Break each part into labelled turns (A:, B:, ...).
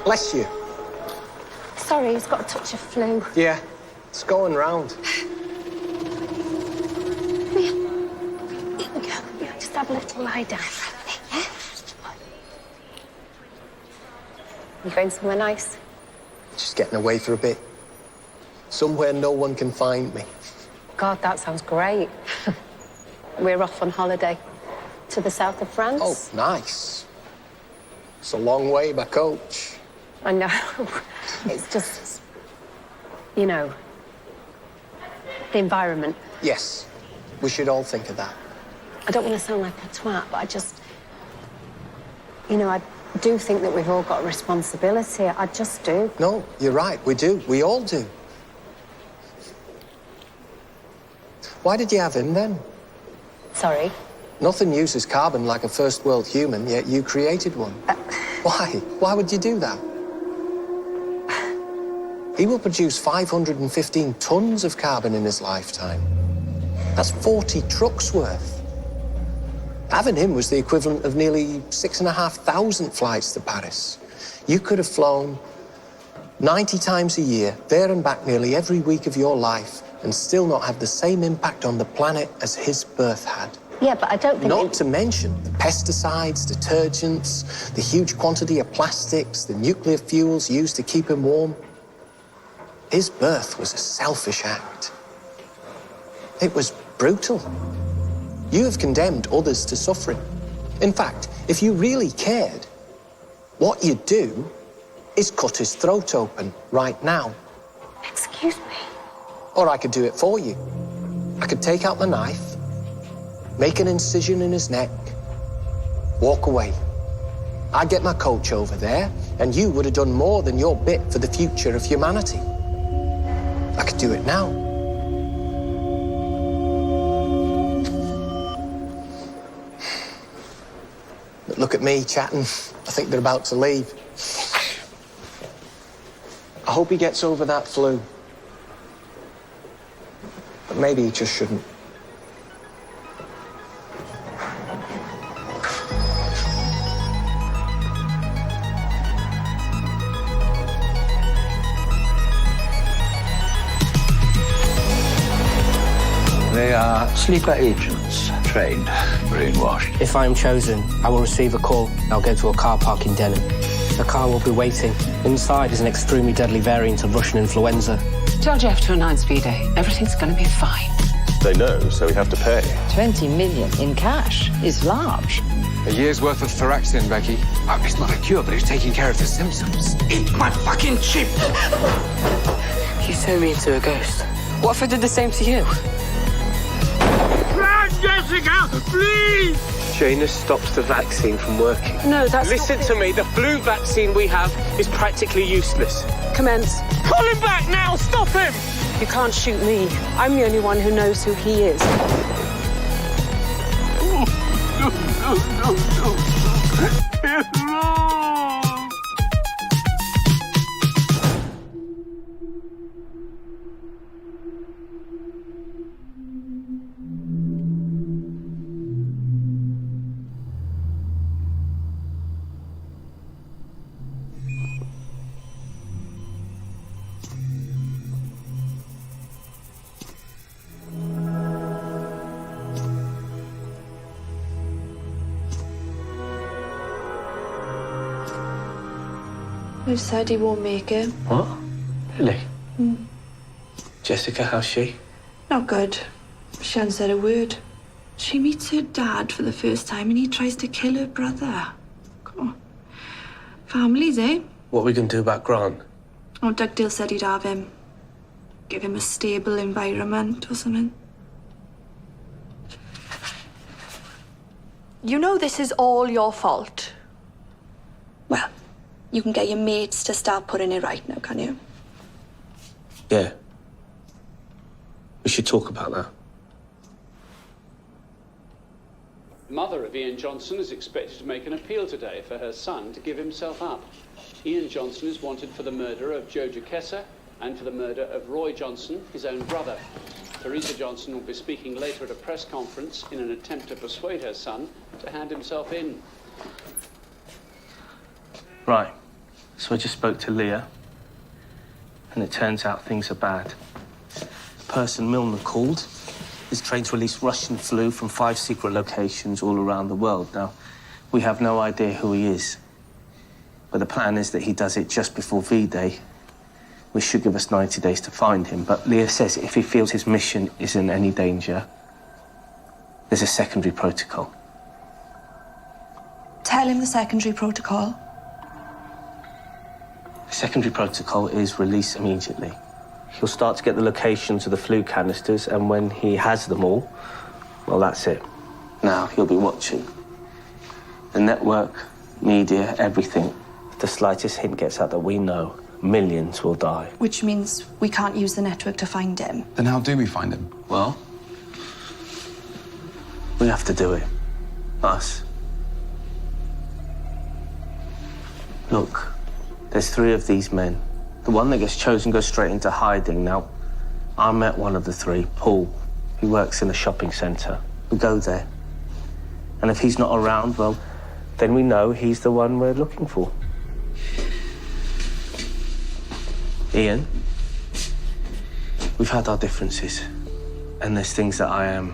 A: Bless you.
B: Sorry, he's got a touch of flu.
A: Yeah, it's going round.
B: Here we go. Yeah, just have a little lie down. Yeah? You going somewhere nice?
A: Just getting away for a bit. Somewhere no one can find me.
B: God, that sounds great. We're off on holiday to the south of France.
A: Oh, nice. It's a long way by coach.
B: I know. It's just, you know, the environment.
A: Yes, we should all think of that.
B: I don't want to sound like a twat, but I just, you know, I do think that we've all got a responsibility. I just do.
A: No, you're right, we do. We all do. Why did you have him then?
B: Sorry?
A: Nothing uses carbon like a first world human, yet you created one. Why? Why would you do that? He will produce 515 tons of carbon in his lifetime. That's 40 trucks worth. Having him was the equivalent of nearly 6,500 flights to Paris. You could have flown 90 times a year, there and back nearly every week of your life, and still not have the same impact on the planet as his birth had.
B: Yeah, but I don't think...
A: Not to mention the pesticides, detergents, the huge quantity of plastics, the nuclear fuels used to keep him warm. His birth was a selfish act. It was brutal. You have condemned others to suffering. In fact, if you really cared, what you'd do is cut his throat open right now.
B: Excuse me?
A: Or I could do it for you. I could take out the knife, make an incision in his neck, walk away. I'd get my coach over there, and you would have done more than your bit for the future of humanity. I could do it now. But look at me chatting. I think they're about to leave. I hope he gets over that flu. But maybe he just shouldn't.
C: They are sleeper agents, trained, brainwashed.
D: If I am chosen, I will receive a call. I'll go to a car park in Denham. The car will be waiting. Inside is an extremely deadly variant of Russian influenza.
E: Tell Jeff to announce V-Day. Everything's going to be fine.
F: They know, so we have to pay.
G: 20 million in cash is large.
H: A year's worth of Thoraxin, Becky. Oh, it's not a cure, but it's taking care of the symptoms. Eat my fucking chip!
D: You turned me into a ghost. What if I did the same to you?
I: Run, Jessica! Please!
J: Janus stops the vaccine from working.
D: No, that's
J: Listen to me. The flu vaccine we have is practically useless.
D: Commence.
J: Pull him back now! Stop him!
D: You can't shoot me. I'm the only one who knows who he is.
I: No.
K: He said he won't make it.
J: What? Really? Jessica, how's she?
K: Not good. She hasn't said a word. She meets her dad for the first time and he tries to kill her brother. Come on. Families, eh?
J: What are we going to do about Grant?
K: Oh, Dugdale said he'd have him. Give him a stable environment or something.
L: You know this is all your fault.
K: Well, you can get your mates to start putting it right now, can you?
J: Yeah. We should talk about that.
M: The mother of Ian Johnson is expected to make an appeal today for her son to give himself up. Ian Johnson is wanted for the murder of Joe Duquesne and for the murder of Roy Johnson, his own brother. Teresa Johnson will be speaking later at a press conference in an attempt to persuade her son to hand himself in.
J: Right.
D: So I just spoke to Leah, and it turns out things are bad. The person Milner called is trained to release Russian flu from 5 secret locations all around the world. Now, we have no idea who he is, but the plan is that he does it just before V-Day, which should give us 90 days to find him. But Leah says if he feels his mission is in any danger, there's a secondary protocol.
K: Tell him the secondary protocol.
D: The secondary protocol is release immediately. He'll start to get the locations of the flu canisters, and when he has them all, well, that's it. Now he'll be watching. The network, media, everything. If the slightest hint gets out that we know, millions will die.
K: Which means we can't use the network to find him.
H: Then how do we find him?
D: Well, we have to do it. Us. Look, there's 3 of these men. The one that gets chosen goes straight into hiding. Now, I met one of the 3, Paul. He works in a shopping centre. We go there. And if he's not around, well, then we know he's the one we're looking for. Ian, we've had our differences. And there's things that I am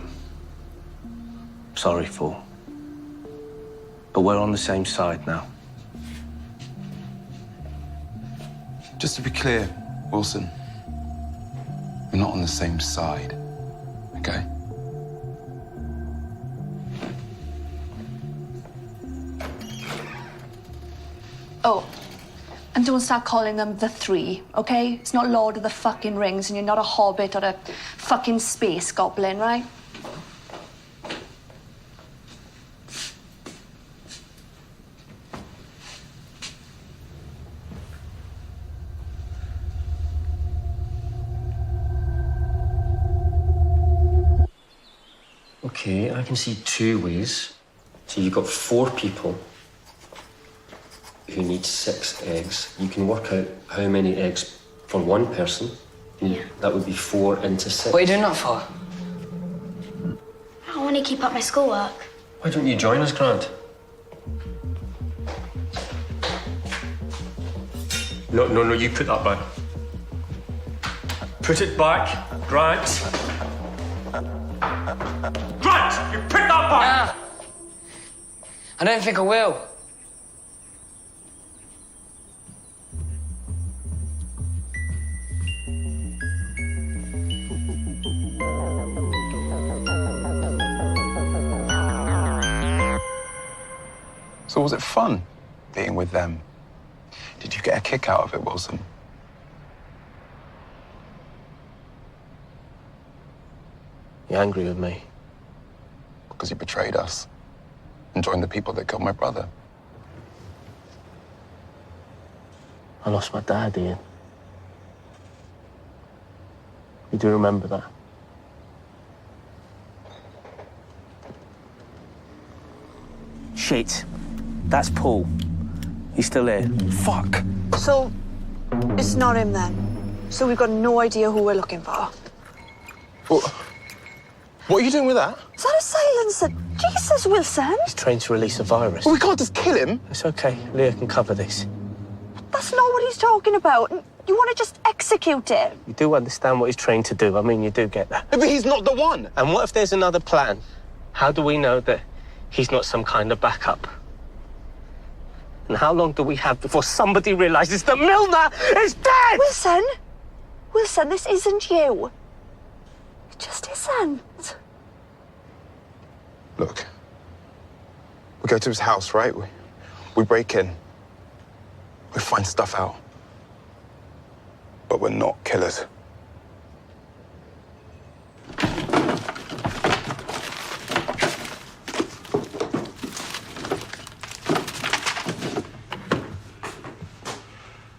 D: sorry for. But we're on the same side now.
H: Just to be clear, Wilson, we're not on the same side, okay?
L: Oh, and don't start calling them the 3, okay? It's not Lord of the fucking Rings, and you're not a hobbit or a fucking space goblin, right?
N: Okay, I can see 2 ways. So you've got 4 people who need 6 eggs. You can work out how many eggs for one person. Yeah. That would be 4 into 6.
O: What are you doing that for?
P: I want to keep up my schoolwork.
N: Why don't you join us, Grant? No, you put that back. Put it back, Grant. Grant, you put that back!
O: Nah. I don't think I will.
H: So was it fun being with them? Did you get a kick out of it, Wilson?
D: You angry with me?
H: Because you betrayed us and joined the people that killed my brother.
D: I lost my dad, Ian. You do remember that? Shit. That's Paul. He's still here. Fuck.
L: So, it's not him then? So we've got no idea who we're looking for?
A: What are you doing with that?
L: Is that a silencer? Jesus, Wilson!
D: He's trained to release a virus.
A: Well, we can't just kill him.
D: It's okay. Leah can cover this.
L: That's not what he's talking about. You want to just execute it?
D: You do understand what he's trained to do. I mean, you do get that.
A: But he's not the one.
D: And what if there's another plan? How do we know that he's not some kind of backup? And how long do we have before somebody realizes that Milner is dead?
L: Wilson! Wilson, this isn't you. It just isn't.
H: Look, we go to his house, right? We break in. We find stuff out. But we're not killers.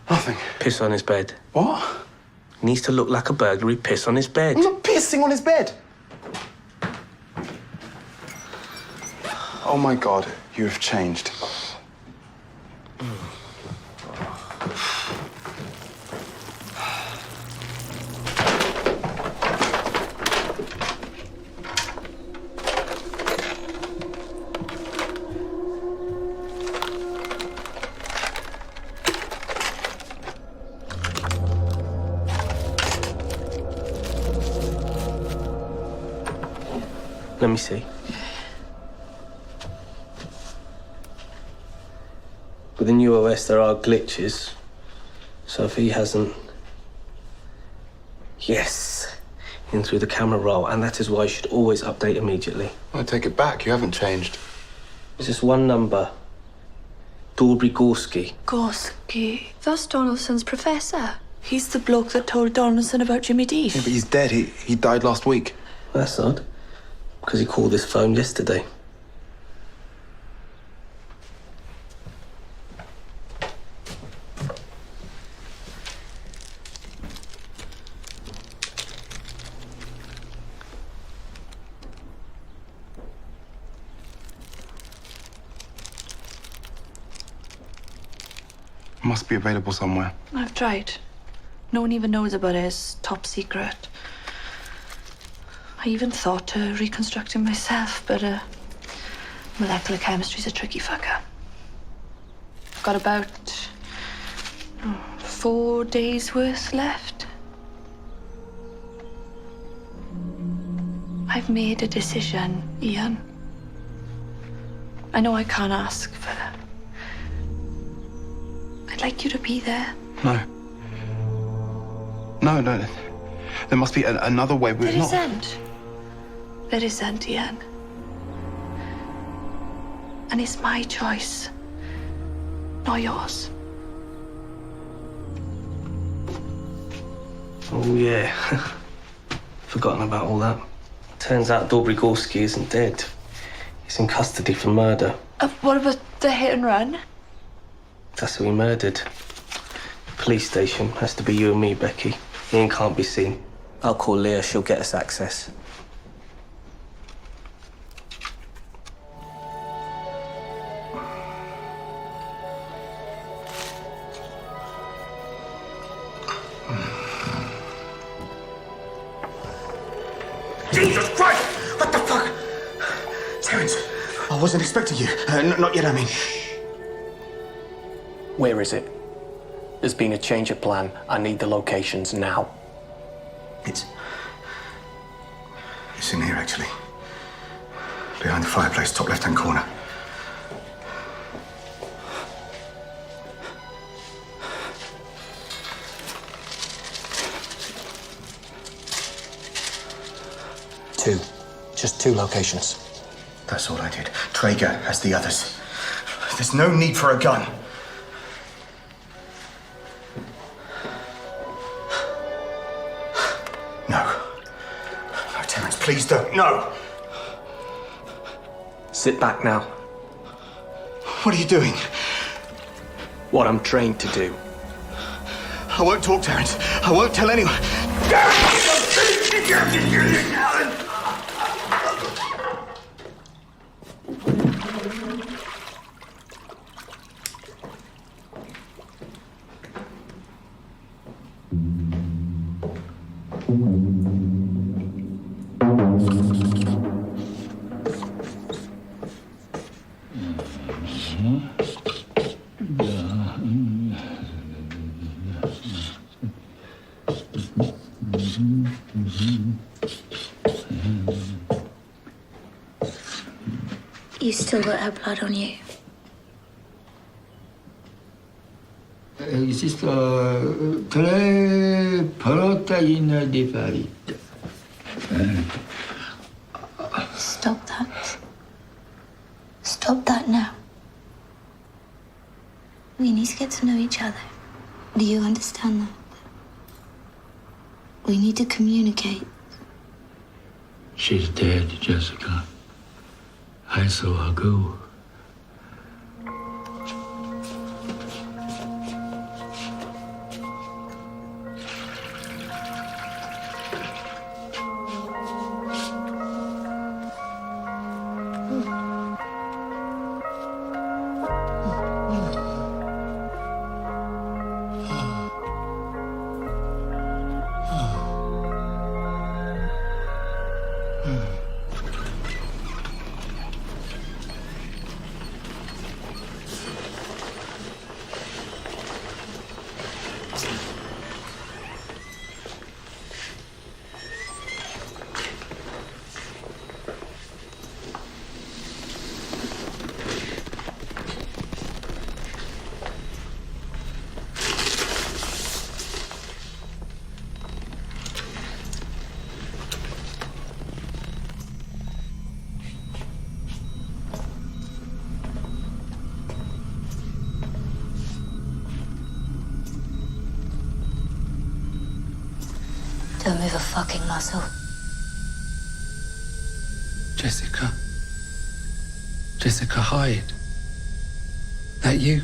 A: Nothing.
D: Piss on his bed.
A: What?
D: He needs to look like a burglary. Piss on his bed.
A: I'm not pissing on his bed.
H: Oh my God, you have changed.
D: Let me see. With the new OS, there are glitches. So if he hasn't... Yes! In through the camera roll, and that is why you should always update immediately.
H: I take it back. You haven't changed.
D: It's just one number. Dorby Gorski.
K: Gorski? That's Donaldson's professor. He's the bloke that told Donaldson about Jimmy Deef.
H: Yeah, but he's dead. He died last week.
D: That's odd. Because he called this phone yesterday.
H: Must be available somewhere.
K: I've tried. No one even knows about it. It's top secret. I even thought of reconstructing myself, but molecular chemistry's a tricky fucker. I've got about 4 days worth left. I've made a decision, Ian. I know I can't ask, but I'd like you to be there.
H: No. No. There must be another way.
K: There isn't. There isn't, Ian. And it's my choice, not yours.
D: Oh, yeah. Forgotten about all that. Turns out Dorby Gorski isn't dead. He's in custody for murder.
K: What about the hit and run?
D: That's who he murdered. Police station. Has to be you and me, Becky. Ian can't be seen. I'll call Leah. She'll get us access.
I: Jesus Christ! What the fuck? Terence, I wasn't expecting you. Not yet, I mean.
A: Where is it? There's been a change of plan. I need the locations now.
I: It's in here, actually. Behind the fireplace, top left-hand corner.
A: Just two locations.
I: That's all I did. Traeger has the others. There's no need for a gun. No. No, Terence, please don't. No!
A: Sit back now.
I: What are you doing?
A: What I'm trained to do.
I: I won't talk, Terence. I won't tell anyone.
P: You still got her blood on you.
Q: Esisto tre proteine differite.
P: Stop that. Stop that now. We need to get to know each other. Do you understand that? We need to communicate.
Q: She's dead, Jessica. I saw her go.
P: Don't move a fucking muscle.
R: Jessica. Jessica Hyde. That you?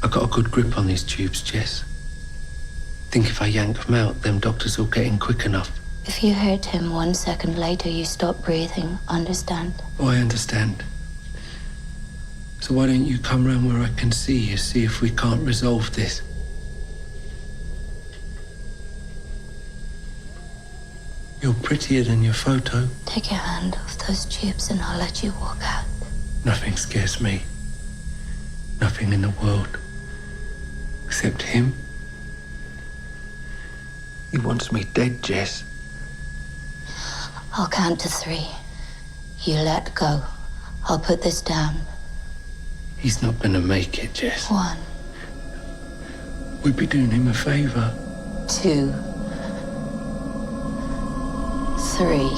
R: I got a good grip on these tubes, Jess. Think if I yank them out, them doctors will get in quick enough.
P: If you hurt him 1 second later, you stop breathing. Understand?
R: Oh, I understand. So why don't you come round where I can see you, see if we can't resolve this? You're prettier than your photo.
P: Take your hand off those tubes and I'll let you walk out.
R: Nothing scares me. Nothing in the world. Except him. He wants me dead, Jess.
P: I'll count to 3. You let go. I'll put this down.
R: He's not gonna make it, Jess.
P: 1.
R: We'd be doing him a favor.
P: 2. 3.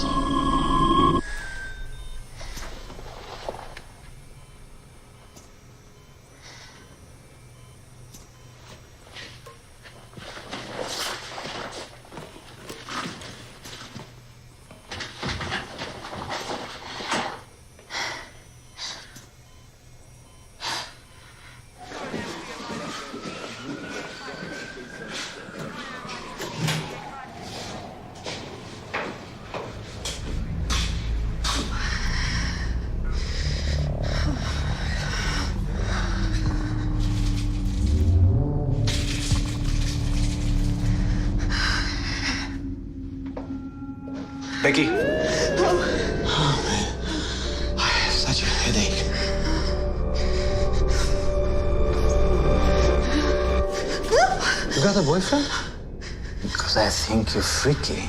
D: Becky?
I: Oh, man. I have such a headache. You got a boyfriend? Because I think you're freaky.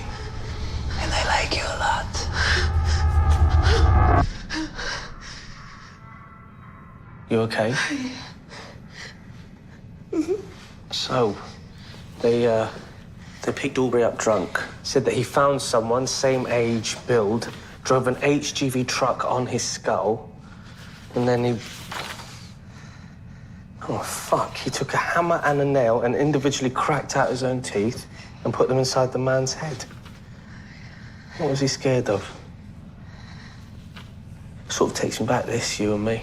I: And I like you a lot.
D: You okay? So, they picked Aubrey up drunk. Said that he found someone, same age, build, drove an HGV truck on his skull, and then he... Oh, fuck. He took a hammer and a nail and individually cracked out his own teeth and put them inside the man's head. What was he scared of? Sort of takes me back, this, you and me.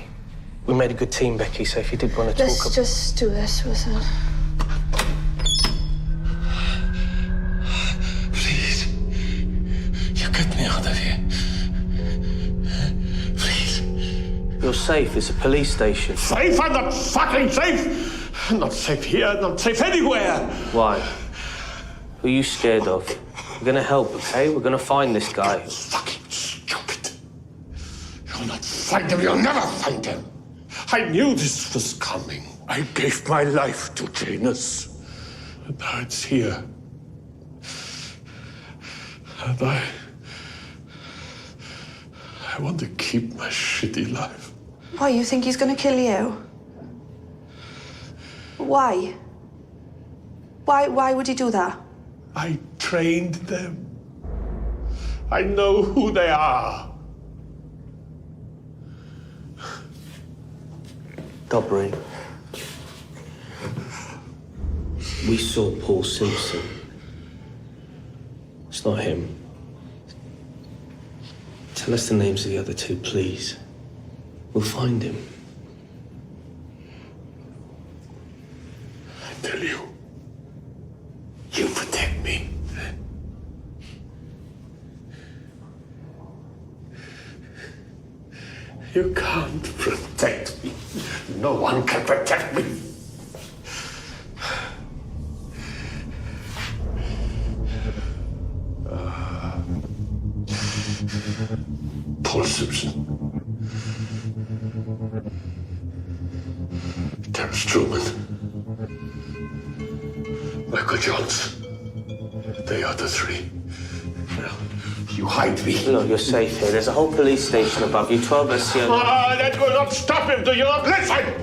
D: We made a good team, Becky, so if you did want to
K: Let's just do this, Wilson.
R: Please. You get me out of here. Please.
D: You're safe. It's a police station.
S: Safe? I'm not fucking safe! I'm not safe here, not safe anywhere!
D: Why? Who are you scared of? We're gonna help, okay? We're gonna find this guy.
S: Fucking stupid. You'll not find him, you'll never find him. I knew this was coming. I gave my life to Janus. And now it's here. And I want to keep my shitty life.
K: Why, you think he's gonna kill you? Why? Why would he do that?
S: I trained them. I know who they are.
D: Dobrin. We saw Paul Simpson. It's not him. Tell us the names of the other two, please. We'll find him.
S: I tell you, you protect me. You can't protect me. No one can protect me. Paul Simpson. Terrence Truman. Michael Johns. They are the 3. Now, you hide me.
D: No, you're safe here. There's a whole police station above you. 12 SCO.
S: That will not stop him. Do you not listen?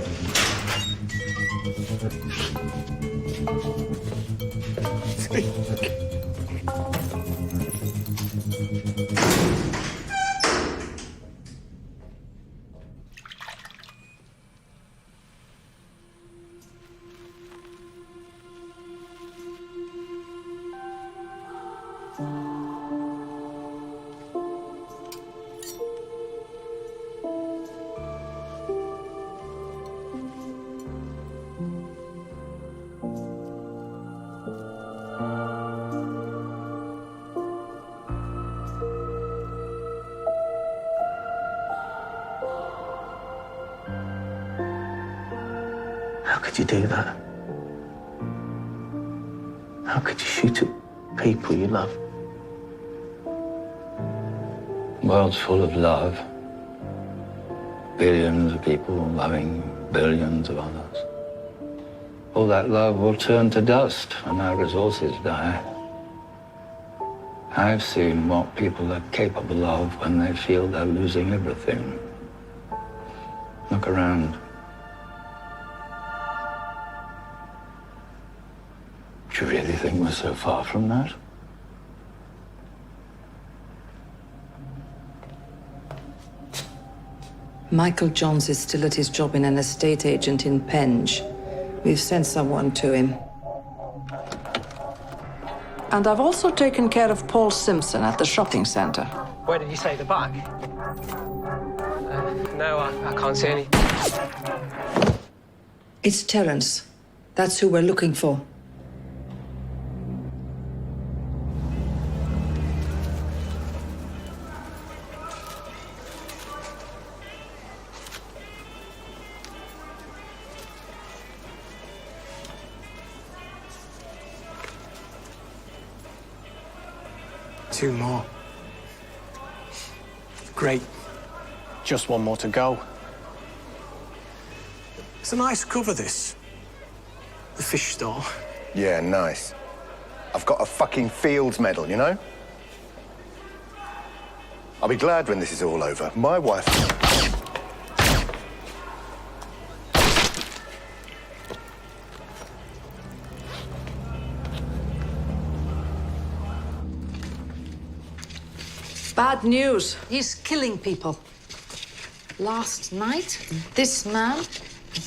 D: could you do that? How could you shoot at people you love?
C: The world's full of love. Billions of people loving billions of others. All that love will turn to dust when our resources die. I've seen what people are capable of when they feel they're losing everything. Look around. Do you really think we're so far from that?
G: Michael Johns is still at his job in an estate agent in Penge. We've sent someone to him. And I've also taken care of Paul Simpson at the shopping centre.
J: Where did you say, the back? No, I can't see any.
G: It's Terence. That's who we're looking for.
A: Two more. Great. Just one more to go. It's a nice cover, this. The fish store.
H: Yeah, nice. I've got a fucking Fields medal, you know? I'll be glad when this is all over. My wife...
G: Bad news. He's killing people. Last night, this man,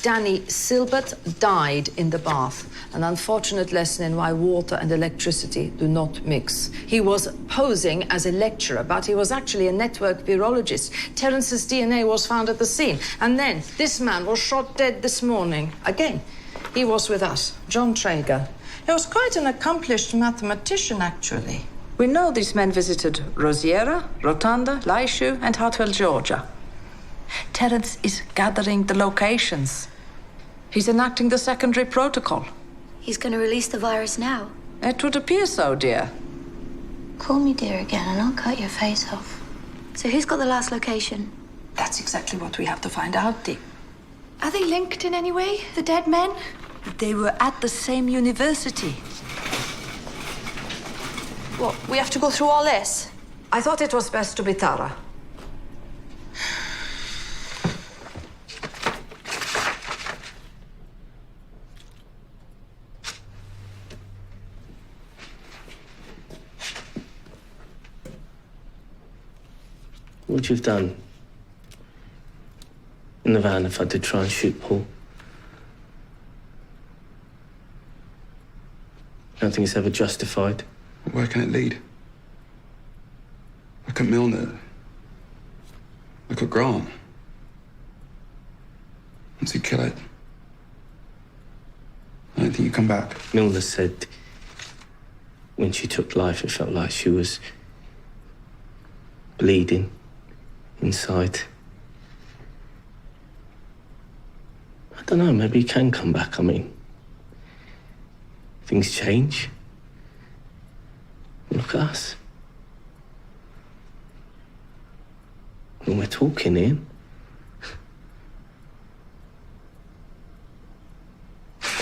G: Danny Silbert, died in the bath. An unfortunate lesson in why water and electricity do not mix. He was posing as a lecturer, but he was actually a network virologist. Terence's DNA was found at the scene. And then this man was shot dead this morning. Again, he was with us, John Traeger. He was quite an accomplished mathematician, actually. We know these men visited Rosiera, Rotunda, Laishu, and Hartwell, Georgia. Terence is gathering the locations. He's enacting the secondary protocol.
P: He's going to release the virus now.
G: It would appear so, dear.
P: Call me dear again and I'll cut your face off. So who's got the last location?
G: That's exactly what we have to find out, Dee.
L: Are they linked in any way, the dead men?
G: They were at the same university.
L: What, we have to go through all this?
G: I thought it was best to be thorough.
D: What would you have done in the van if I did try and shoot Paul? I don't think it's ever justified.
H: Where can it lead? Look at Milner. Look at Grant. Once you kill it, I don't think you come back.
D: Milner said when she took life, it felt like she was bleeding inside. I don't know, maybe he can come back. I mean, things change. Look at us. When we're talking, Ian.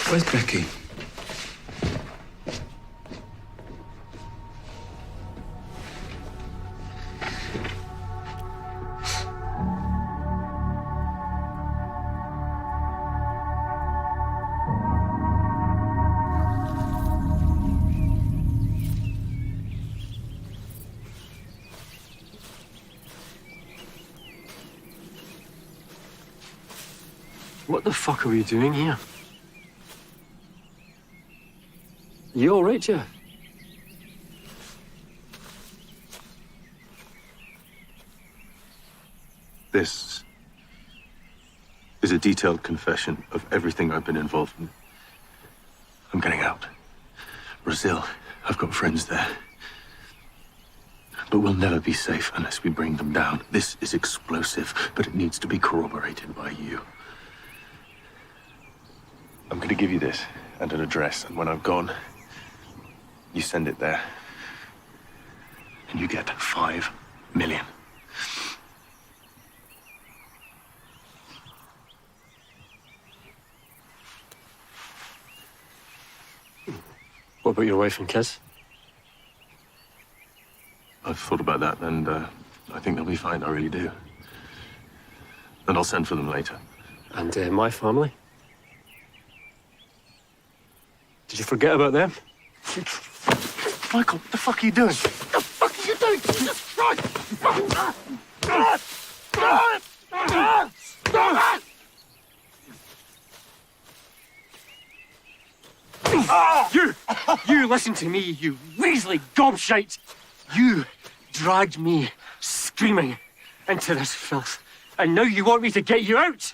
H: Where's Becky?
N: What the fuck are we doing here? You all right, Jeff?
F: This is a detailed confession of everything I've been involved in. I'm getting out. Brazil, I've got friends there. But we'll never be safe unless we bring them down. This is explosive, but it needs to be corroborated by you. I'm going to give you this and an address, and when I'm gone, you send it there. And you get 5 million.
N: What about your wife and kids?
F: I've thought about that, and I think they'll be fine. I really do. And I'll send for them later.
N: And my family? Did you forget about them?
F: Michael, what the fuck are you doing? What the fuck are you doing?
N: You listen to me, you weaselly gobshite! You dragged me screaming into this filth, and now you want me to get you out?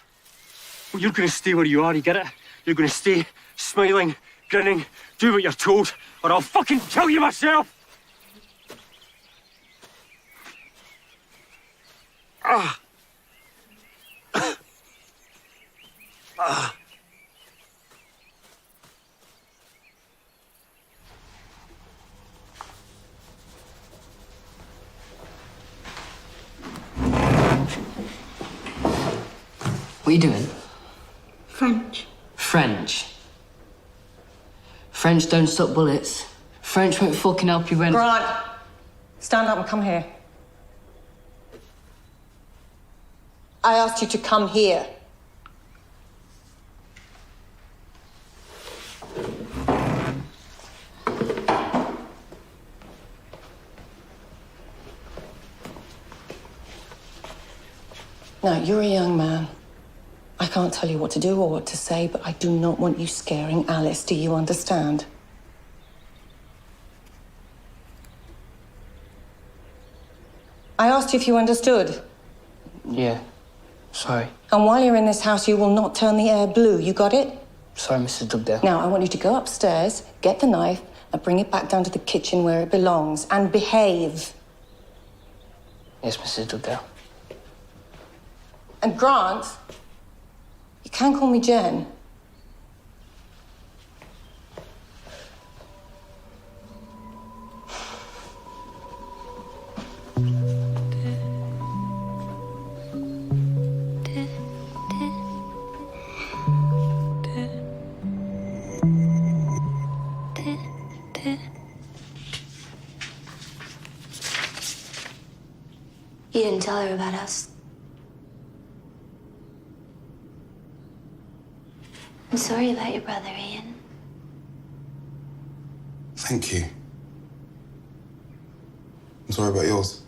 N: Well, you're gonna stay where you are, you get it? You're gonna stay smiling, grinning, do what you're told, or I'll fucking kill you myself! Ah. Ah.
O: What are you doing?
K: French.
O: French. French don't stop bullets. French won't fucking help you when...
T: Grant, stand up and come here. I asked you to come here. Now, you're a young man. I can't tell you what to do or what to say, but I do not want you scaring Alice. Do you understand? I asked you if you understood.
O: Yeah. Sorry.
T: And while you're in this house, you will not turn the air blue. You got it?
O: Sorry, Mrs. Dugdale.
T: Now, I want you to go upstairs, get the knife, and bring it back down to the kitchen where it belongs, and behave.
O: Yes, Mrs. Dugdale.
T: And Grant, you can call me Jen.
P: You didn't tell her about us. I'm sorry about your brother, Ian.
H: Thank you. I'm sorry about yours.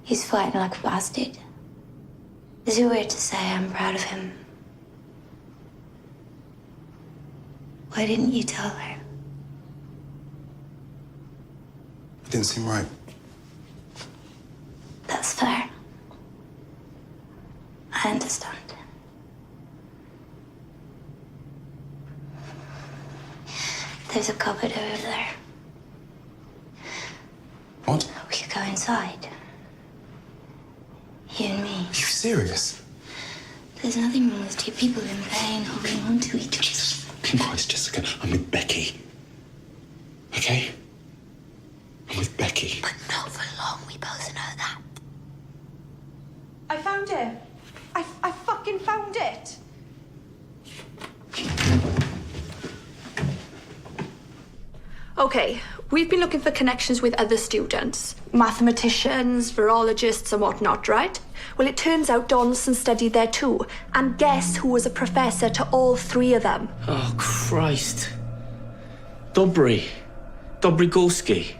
P: He's fighting like a bastard. Is it weird to say I'm proud of him? Why didn't you tell her?
H: It didn't seem right.
P: That's fair. I understand. There's a cupboard over there.
H: What?
P: We could go inside. You and me.
H: Are you serious?
P: There's nothing wrong with two people in pain holding on to each other.
H: Jesus fucking Christ, Jessica. I'm with Becky. Okay? I'm with Becky.
P: But not for long, we both know that.
K: I found it. I fucking found it.
L: Okay, we've been looking for connections with other students, mathematicians, virologists, and whatnot, right? Well, it turns out Donaldson studied there too. And guess who was a professor to all three of them?
D: Oh, Christ. Dobrygolski.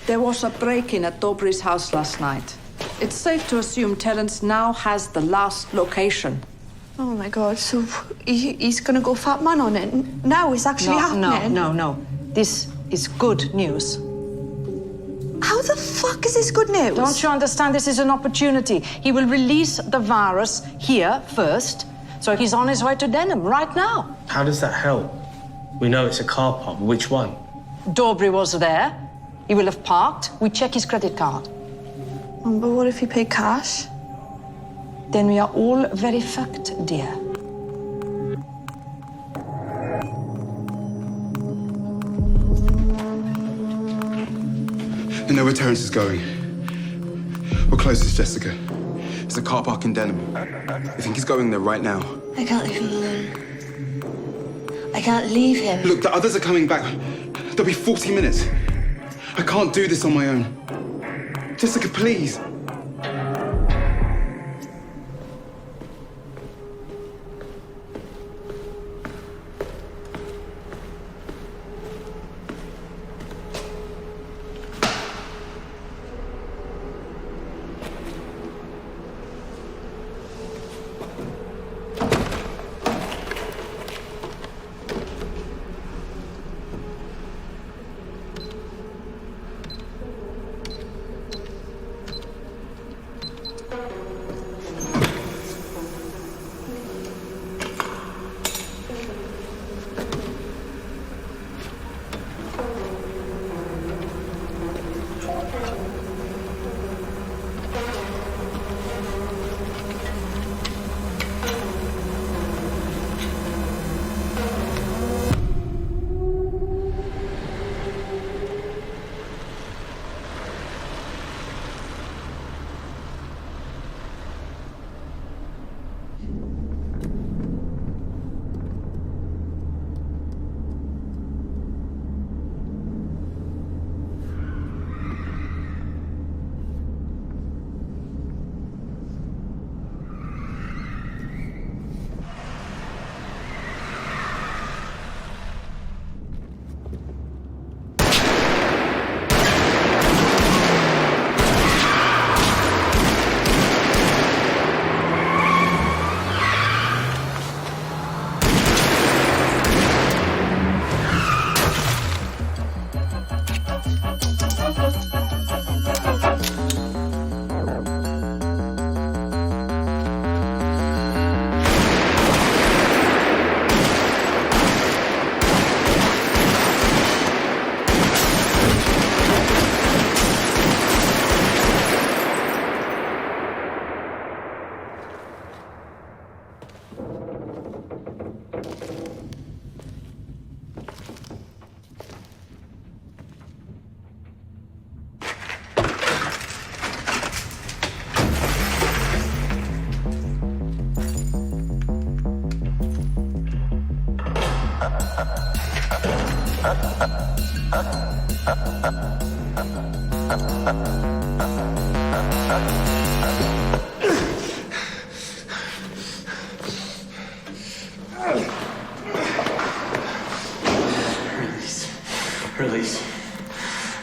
G: There was a break-in at Dobry's house last night. It's safe to assume Terence now has the last location.
L: Oh my God, so he's gonna go fat man on it? Now it's actually happening?
G: No. This is good news.
L: How the fuck is this good news?
G: Don't you understand? This is an opportunity. He will release the virus here first, so he's on his way to Denham right now.
D: How does that help? We know it's a car park, but which one?
G: Dobry was there. He will have parked. We check his credit card.
L: But what if he paid cash?
G: Then we are all very fucked, dear.
H: You know where Terence is going? We're closest, Jessica. It's a car park in Denham. I think he's going there right now.
P: I can't leave him alone. I can't leave him.
H: Look, the others are coming back. There'll be 40 minutes. I can't do this on my own. Jessica, please.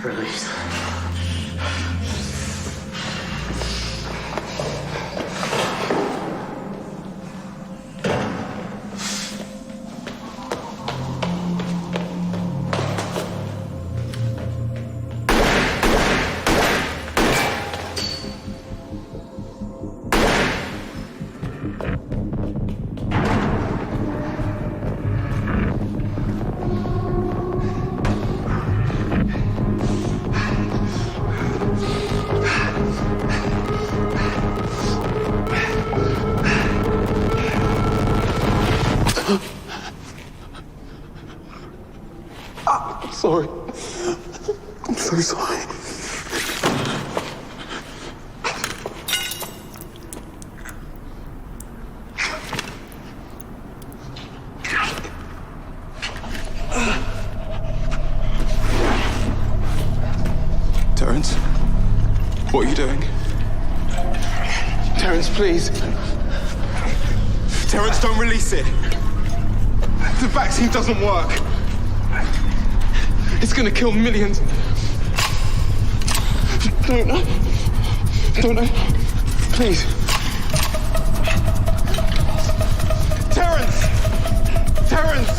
N: Release.
H: Sorry. I'm so sorry. Terence, what are you doing? Terence, please. Terence, don't release it. The vaccine doesn't work. It's gonna kill millions. Don't. Please. Terrence! Terrence!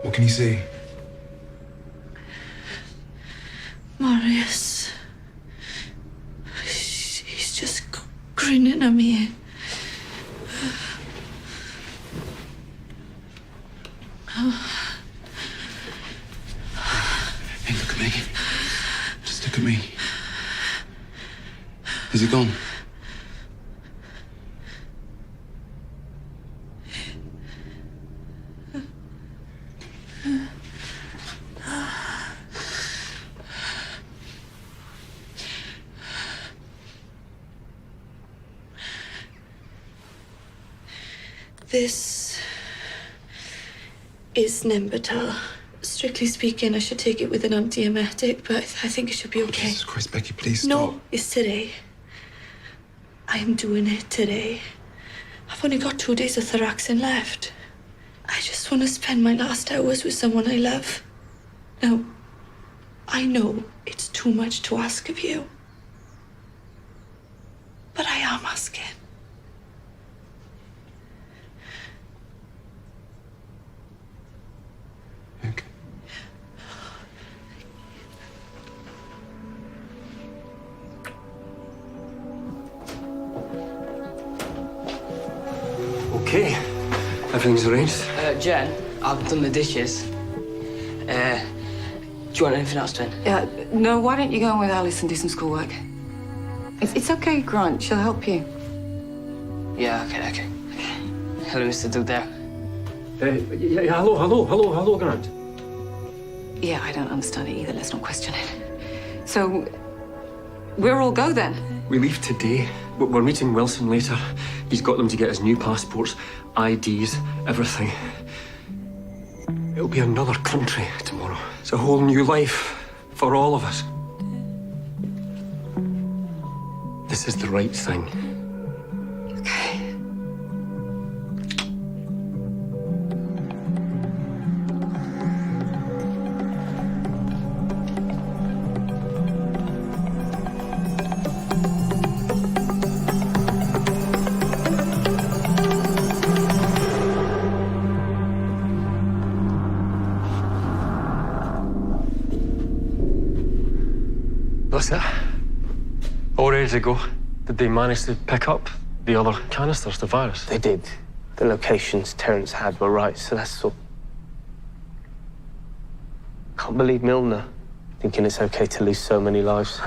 H: What can you see?
K: Marius. He's just grinning at me.
H: Hey, look at me. Just look at me. Is he gone?
K: This is Nembutal. Strictly speaking, I should take it with an antiemetic, but I think it should be okay.
H: Jesus Christ, Becky, please stop.
K: No, it's today. I am doing it today. I've only got 2 days of Theraxin left. I just want to spend my last hours with someone I love. Now, I know it's too much to ask of you, but I am asking.
N: Okay, everything's arranged.
O: Jen, I've done the dishes. Do you want anything else, Jen?
T: Yeah, no, why don't you go in with Alice and do some schoolwork? It's okay, Grant. She'll help you.
O: Yeah, okay. Hello, Mr. Dugdale.
N: Hello, Grant.
T: Yeah, I don't understand it either. Let's not question it. So, we're all go then?
N: We leave today. We're meeting Wilson later. He's got them to get his new passports, IDs, everything. It'll be another country tomorrow. It's a whole new life for all of us. This is the right thing.
T: Okay.
N: That's it. All ready to go. Did they manage to pick up the other canisters, the virus?
D: They did. The locations Terrence had were right, so that's all. Can't believe Milner thinking it's okay to lose so many lives.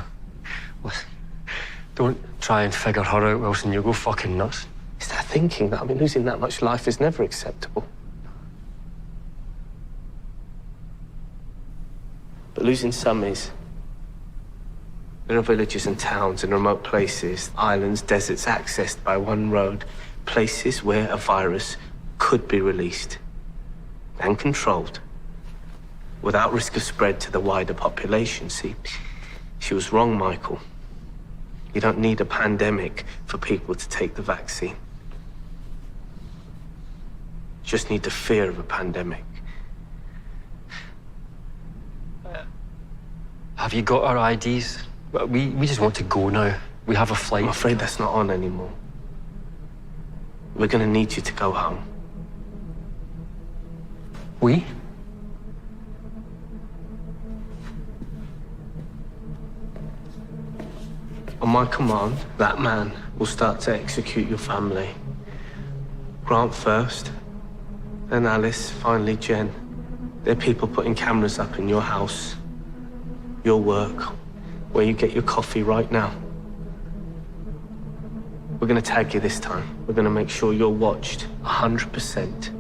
N: Don't try and figure her out, Wilson. You'll go fucking nuts.
D: It's that thinking that, losing that much life is never acceptable. But losing some is. There are villages and towns and remote places, islands, deserts accessed by one road, places where a virus could be released and controlled without risk of spread to the wider population. See, she was wrong, Michael. You don't need a pandemic for people to take the vaccine. You just need the fear of a pandemic.
N: Have you got our IDs? We just want to go now. We have a flight.
D: I'm afraid that's not on anymore. We're gonna need you to go home.
N: We?
D: On my command, that man will start to execute your family. Grant first, then Alice, finally Jen. There are people putting cameras up in your house, your work, where you get your coffee right now. We're gonna tag you this time. We're gonna make sure you're watched 100%.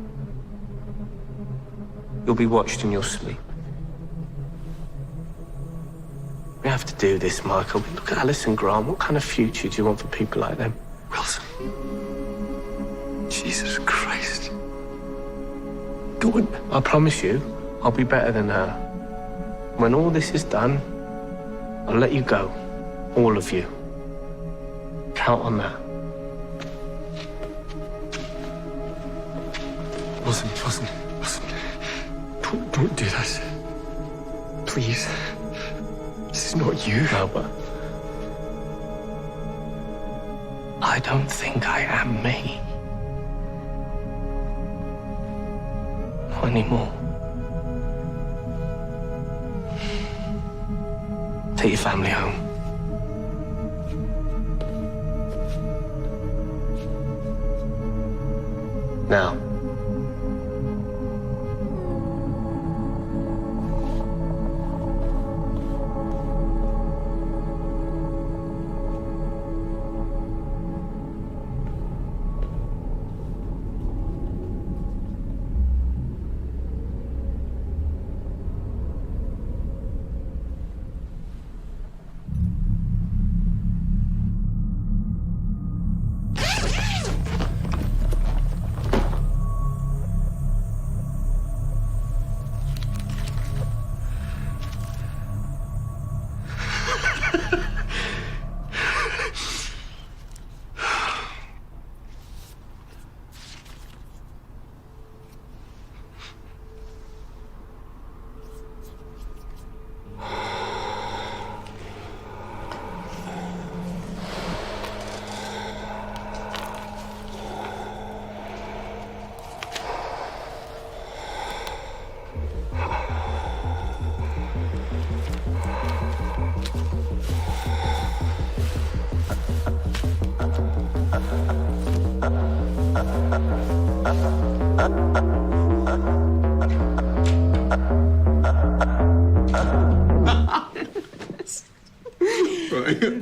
D: You'll be watched in your sleep. We have to do this, Michael. Look at Alice and Grant. What kind of future do you want for people like them?
F: Wilson. Jesus Christ.
D: Don't. I promise you, I'll be better than her. When all this is done, I'll let you go. All of you. Count on that.
F: Wilson. Don't do that. Please. This is not you.
D: No, but I don't think I am me. Not anymore. Take your family home. Now.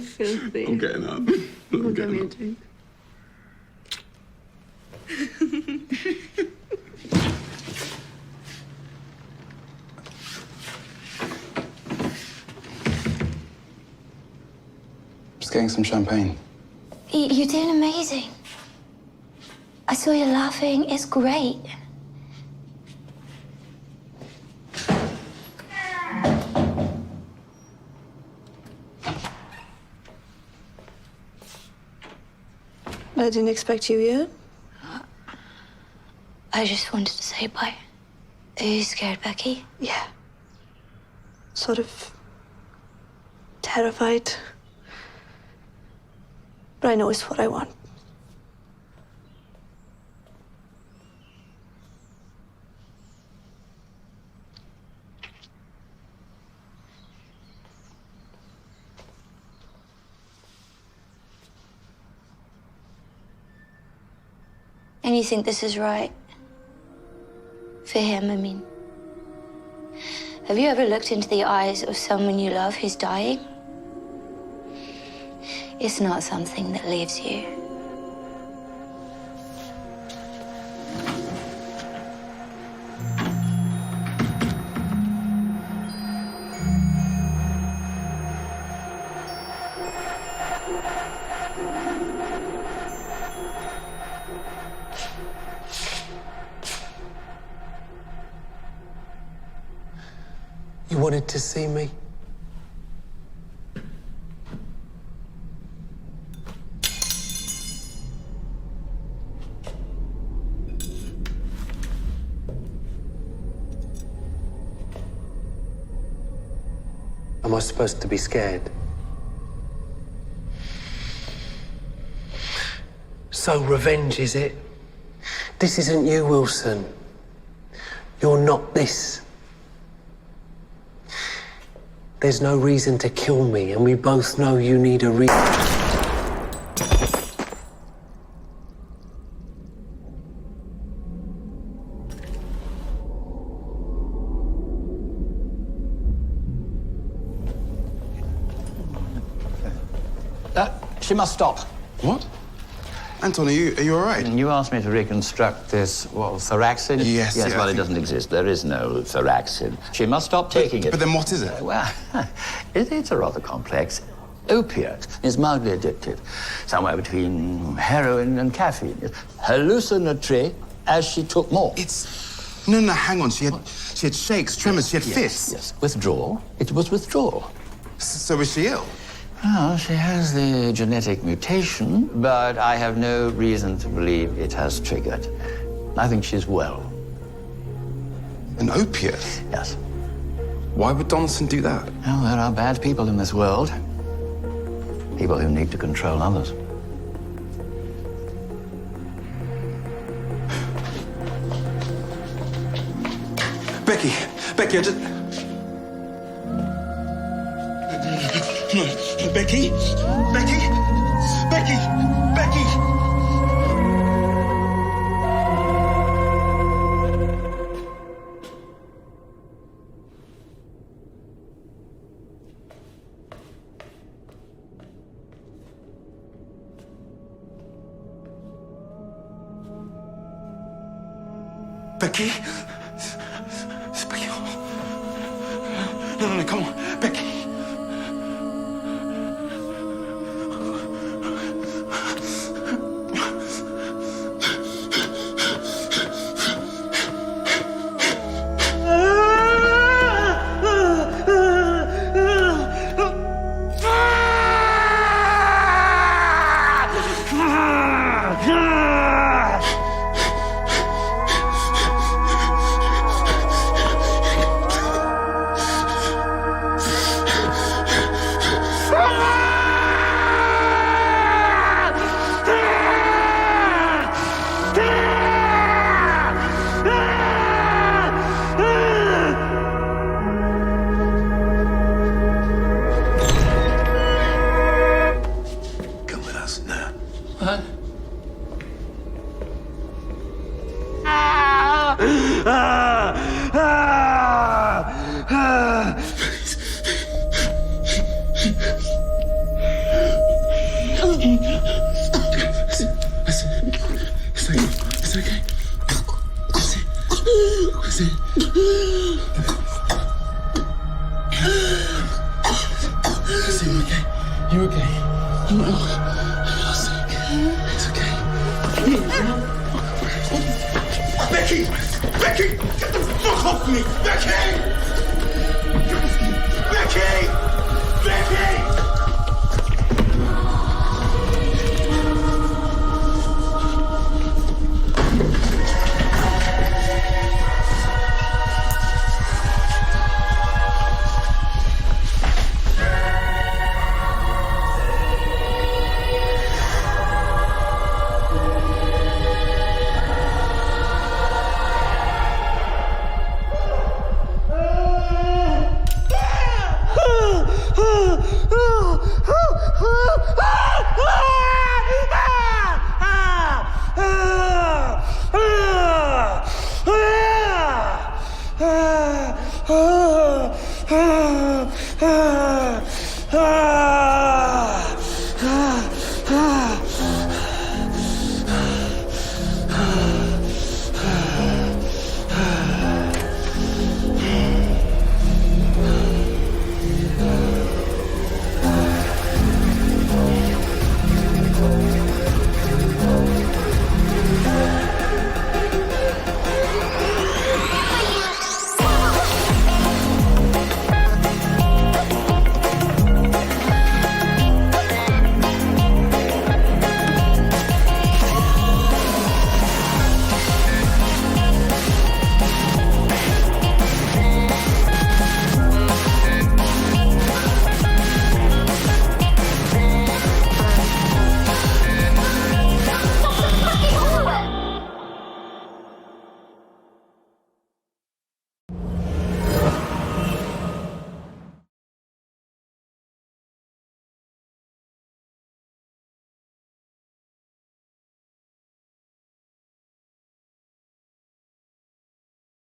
K: Filthy.
F: I'm getting up.
K: Look at me a drink.
H: Just getting some champagne.
P: You're doing amazing. I saw you laughing. It's great.
K: I didn't expect you here.
P: I just wanted to say bye. Are you scared, Becky?
K: Yeah. Sort of terrified. But I know it's what I want.
P: And you think this is right? For him, I mean. Have you ever looked into the eyes of someone you love who's dying? It's not something that leaves you.
R: You wanted to see me? Am I supposed to be scared? So revenge, is it? This isn't you, Wilson. You're not this. There's no reason to kill me, and we both know you need a reason.
C: She must stop.
H: What? Anton, are you all right?
C: You asked me to reconstruct this, what, Theraxin?
H: Yes,
C: Yes,
H: yeah,
C: well,
H: I
C: it
H: think-
C: doesn't exist. There is no Theraxin. She must stop taking it.
H: But then what is it?
C: Well, it's a rather complex. Opiate is mildly addictive, somewhere between heroin and caffeine. It's hallucinatory as she took more.
H: No, hang on. She had shakes, tremors, she had fists.
C: Yes, withdrawal. It was withdrawal.
H: So is she ill?
C: Well, she has the genetic mutation, but I have no reason to believe it has triggered. I think she's well.
H: An opiate?
C: Yes.
H: Why would Donaldson do that?
C: Well, there are bad people in this world. People who need to control others.
H: Becky, I just... Becky? Becky? Becky? No, come on. Becky.
R: You okay? It's okay.
S: Becky! Becky! Get the fuck off me! Becky! Becky! Becky!